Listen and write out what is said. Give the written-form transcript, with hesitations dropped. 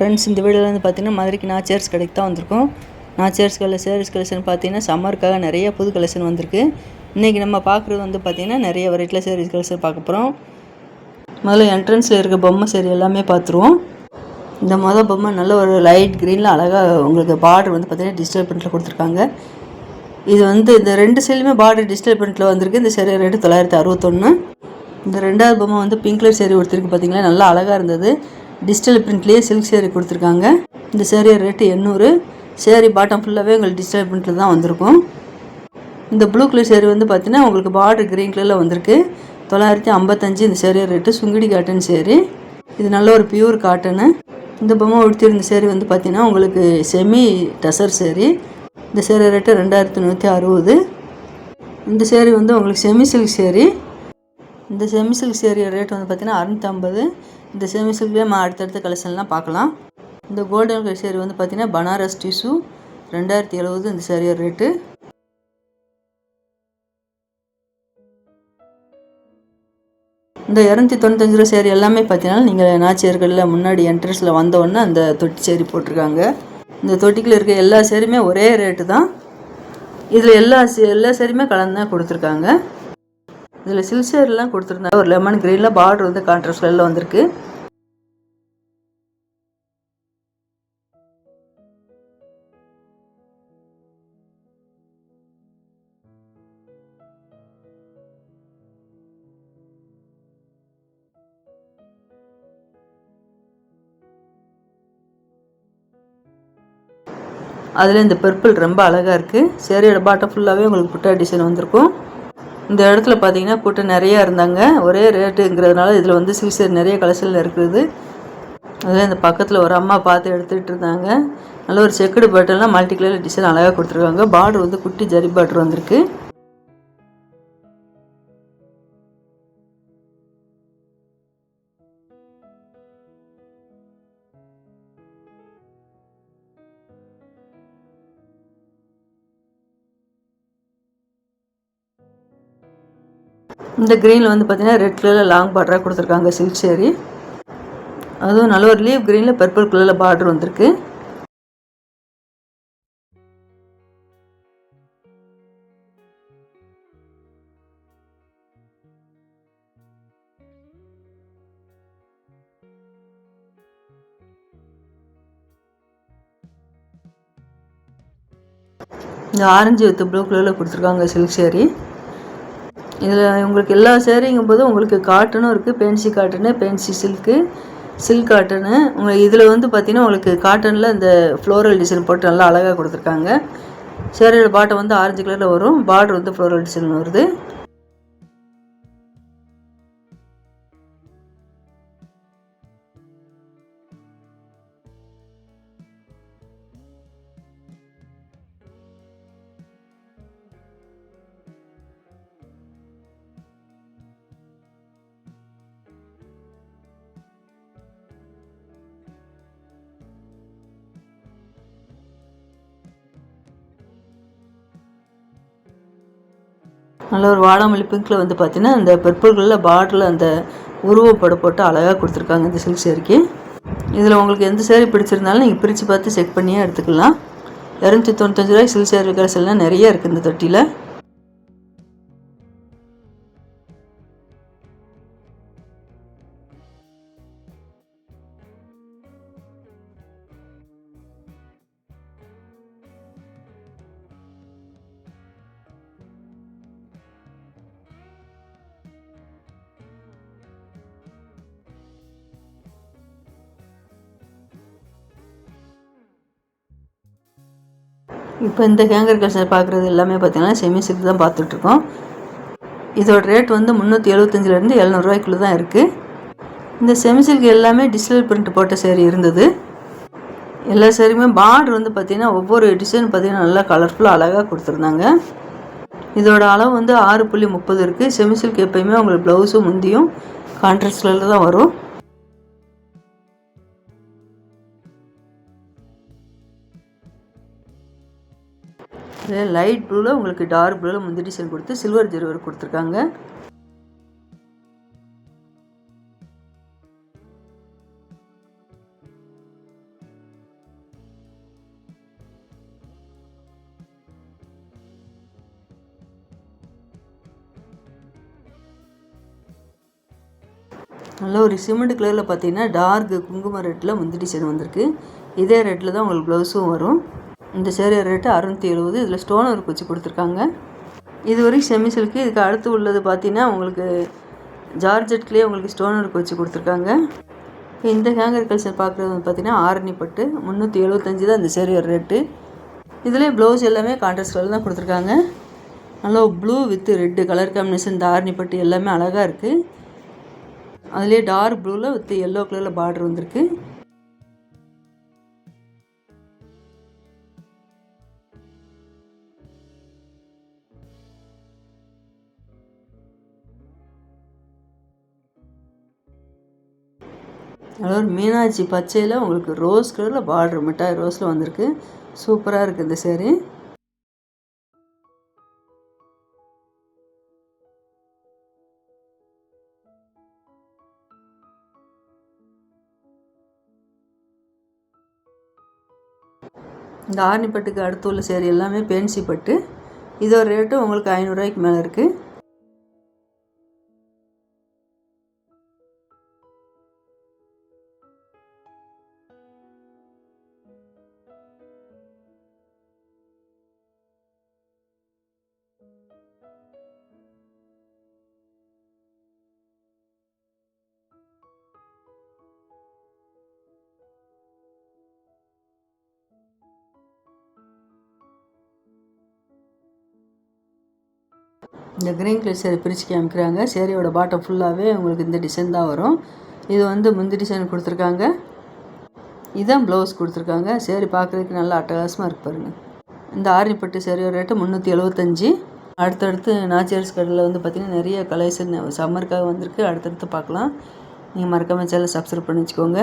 Friends, இந்த வீடியோவில் வந்து பார்த்திங்கன்னா மதுரைக்கு நாச்சியார்ஸ் கடைக்கு தான் வந்திருக்கோம். நாச்சியார்ஸ் கடையில் சேரீஸ் கலெக்ஷன் பார்த்திங்கன்னா சம்மருக்காக நிறைய புது கலெக்ஷன் வந்திருக்கு. இன்றைக்கி நம்ம பார்க்குறது வந்து பார்த்திங்கன்னா நிறைய வெரைட்டியில் சேரீஸ் கலெக்ஷன் பார்க்க போகிறோம். முதல்ல என்ட்ரன்ஸில் இருக்க பொம்மை சேரீ எல்லாமே பார்த்துருவோம். இந்த பொம்மை நல்ல ஒரு லைட் க்ரீனில் அழகாக உங்களுக்கு பார்டர் வந்து பார்த்திங்கன்னா டிஜிட்டல் பிரிண்டில் கொடுத்துருக்காங்க. இது வந்து இந்த ரெண்டு சைடுமே பார்டர் டிஜிட்டல் பிரிண்டில் வந்திருக்கு. இந்த சேரீ ரேட்டு 961. இந்த ரெண்டாவது பொம்மை வந்து பிங்க் கலர் சேரீ கொடுத்துருக்கு. பார்த்திங்கன்னா நல்லா அழகாக இருந்தது. டிஜிட்டல் பிரிண்ட்லேயே சில்க் சேரீ கொடுத்துருக்காங்க. இந்த சேரீ ரேட்டு 800. சேரீ பாட்டம் ஃபுல்லாகவே உங்களுக்கு டிஜிட்டல் பிரிண்டில் தான் வந்திருக்கும். இந்த ப்ளூ கலர் சேரீ வந்து பார்த்திங்கன்னா உங்களுக்கு பார்டர் க்ரீன் கலரில் வந்திருக்கு. 955 இந்த சேரீ ரேட்டு. சுங்குடி காட்டன் சேரீ. இது நல்ல ஒரு பியூர் காட்டனு. இந்த பொம்மை உடுத்திருந்த சேரீ வந்து பார்த்திங்கன்னா உங்களுக்கு செமி டசர் சேரீ. இந்த சேரீ ரேட்டு 2160. இந்த சேரீ வந்து உங்களுக்கு செமி சில்க் சேரீ. இந்த செமி சில்க் சேரீ ரேட் வந்து பார்த்திங்கன்னா 650. இந்த செமி சில்க்லேயே அடுத்தடுத்த கலெக்ஷன்லாம் பார்க்கலாம். இந்த கோல்டன் கலர் சேரீ வந்து பார்த்திங்கன்னா பனாரஸ் டிஷ்யூ 2070 இந்த சேரீ ரேட்டு. இந்த 295 ரூபா சேரீ எல்லாமே பார்த்தீங்கன்னா நீங்கள் நாச்சியார்களில் முன்னாடி என்ட்ரன்ஸில் வந்தோடனே அந்த தொட்டி சேரீ போட்டிருக்காங்க. இந்த தொட்டிக்குள்ள இருக்க எல்லா சேரீயுமே ஒரே ரேட்டு தான். இதில் எல்லா சேரீயுமே கலந்து தான் கொடுத்துருக்காங்க. இதில் சில்க் சேரீலாம் கொடுத்துருந்தாங்க. ஒரு லெமன் க்ரீனில் பார்டர் வந்து கான்ட்ராஸ்ட் கலரில் வந்திருக்கு. அதில் இந்த பர்பிள் ரொம்ப அழகாக இருக்குது. சேரீயோட பாட்டம் ஃபுல்லாகவே உங்களுக்கு புட்டா டிசைன் வந்திருக்கும். இந்த இடத்துல பார்த்தீங்கன்னா கூட்டம் நிறையா இருந்தாங்க. ஒரே ரேட்டுங்கிறதுனால இதில் வந்து சில்க் சேரீ நிறைய கலெக்ஷனில் இருக்குது. அதில் இந்த பக்கத்தில் ஒரு அம்மா பார்த்து எடுத்துகிட்டு இருந்தாங்க. நல்ல ஒரு செக்குடு பாட்டெல்லாம் மல்டி கலர் டிசைன் அழகாக கொடுத்துருக்காங்க. பார்டர் வந்து குட்டி ஜரி பார்டர் வந்திருக்கு. இந்த க்ரீனில் வந்து பார்த்திங்கன்னா ரெட் கலரில் லாங் பார்டராக கொடுத்துருக்காங்க சில்க் சேரீ. அதுவும் நல்ல ஒரு லீவ் க்ரீனில் பர்பிள் கலரில் பார்டர் வந்திருக்கு. இந்த ஆரஞ்சு வித் ப்ளூ கலரில் கொடுத்துருக்காங்க சில்க் சேரீ. இதில் உங்களுக்கு எல்லா சேரீங்கும் போது உங்களுக்கு காட்டனும் இருக்குது. Fancy cotton, fancy silk, silk cotton. உங்களுக்கு இதில் வந்து பார்த்திங்கன்னா உங்களுக்கு காட்டனில் இந்த ஃப்ளோரல் டிசைன் போட்டு நல்லா அழகாக கொடுத்துருக்காங்க. சேரீயோட பாட்டம் வந்து ஆரஞ்சு கலரில் வரும். பார்டர் வந்து ஃப்ளோரல் டிசைன் வருது. நல்ல ஒரு வாடாமல்லி பிங்க்கில் வந்து பார்த்திங்கன்னா இந்த பர்பிள் கலரில் பார்டரில் அந்த உருவப்படம் போட்டு அழகாக கொடுத்துருக்காங்க இந்த சில்க் சேரீக்கு. இதில் உங்களுக்கு எந்த சேரீ பிடிச்சிருந்தாலும் நீங்கள் பிரித்து பார்த்து செக் பண்ணியே எடுத்துக்கலாம். 295 ரூபாய்க்கு சில்க் சேரீ கலெக்ஷன்லாம் நிறைய இருக்குது இந்த தொட்டியில். இப்போ இந்த ஹேங்கர் கலெக்ஷன் பார்க்குறது எல்லாமே பார்த்திங்கன்னா செமி சில்க் தான் பார்த்துட்ருக்கோம். இதோட ரேட் வந்து 375லேருந்து 700 ரூபாய்க்குள்ளே தான் இருக்குது. இந்த செமி சில்க் எல்லாமே டிஜிட்டல் பிரிண்ட் போட்ட சேரீ இருந்தது. எல்லா சேரீயுமே பார்டர் வந்து பார்த்திங்கன்னா ஒவ்வொரு டிசைன் பார்த்திங்கன்னா நல்லா கலர்ஃபுல்லாக அழகாக கொடுத்துருந்தாங்க. இதோட அளவு வந்து 6.30 இருக்குது. செமி சில்க் எப்போயுமே உங்களுக்கு ப்ளவுஸும் முந்தியும் கான்ட்ராஸ்ட் கலரில் தான் வரும். லைட் ப்ளூவில் உங்களுக்கு டார்க் ப்ளூவில் முந்தி டிசைன் கொடுத்து சில்வர் ஜரி ஒர்க் கொடுத்துருக்காங்க. நல்ல ஒரு சிமெண்ட் கலரில் பார்த்தீங்கன்னா டார்க் குங்கும ரெட்டில் முந்தி டிசைன் வந்திருக்கு. இதே ரேட்டில் தான் உங்களுக்கு ப்ளவுஸும் வரும். இந்த சேரீ ரேட்டு 670. இதில் ஸ்டோன் ஒர்க் வச்சு கொடுத்துருக்காங்க. இது வரைக்கும் செமி சில்க்கு. இதுக்கு அடுத்து உள்ளது பார்த்தீங்கன்னா உங்களுக்கு ஜார்ஜெட்லேயே உங்களுக்கு ஸ்டோன் ஒர்க் வச்சு கொடுத்துருக்காங்க. இந்த ஹேங்கர் கல்ச்சர் பார்க்குறது வந்து பார்த்தீங்கன்னா ஆரணி பட்டு 375 தான் இந்த சேரீ ரேட்டு. இதிலே ப்ளவுஸ் எல்லாமே கான்ட்ராஸ்ட் கலர் தான் கொடுத்துருக்காங்க. நல்லா blue with red colour combination. இந்த ஆரணி பட்டு எல்லாமே அழகாக இருக்குது. அதுலேயே டார்க் ப்ளூவில் வித் எல்லோ கலரில் பார்டர் வந்திருக்கு. அதாவது மீனாட்சி பச்சையில் உங்களுக்கு ரோஸ் கலரில் பார்டர் மிட்டாய் ரோஸில் வந்திருக்கு. சூப்பராக இருக்குது இந்த சேரீ. இந்த ஆரணி பட்டுக்கு அடுத்து உள்ள சேரீ எல்லாமே பேன்சி பட்டு. இதோட ரேட்டு உங்களுக்கு 500 ரூபாய்க்கு மேலே இருக்குது. இந்த க்ரீன் கலர் சேரீ பிரித்து காமிக்கிறாங்க. சேரீயோட பாட்டம் ஃபுல்லாகவே உங்களுக்கு இந்த டிசைன் தான் வரும். இது வந்து முந்தி டிசைன் கொடுத்துருக்காங்க. இதுதான் ப்ளவுஸ் கொடுத்துருக்காங்க. சேரீ பார்க்குறதுக்கு நல்லா அட்டகாசமாக இருக்கு பாருங்கள். இந்த ஆரணி பட்டு சேரீயோட ரேட்டு 375. அடுத்தடுத்து நாச்சியார்ஸ் கடையில் வந்து பார்த்திங்கன்னா நிறைய கலெக்ஷன் சம்மருக்காக வந்திருக்கு. அடுத்தடுத்து பார்க்கலாம். நீங்கள் மறக்காமல் சேனலை சப்ஸ்கிரைப் பண்ணி வச்சுக்கோங்க.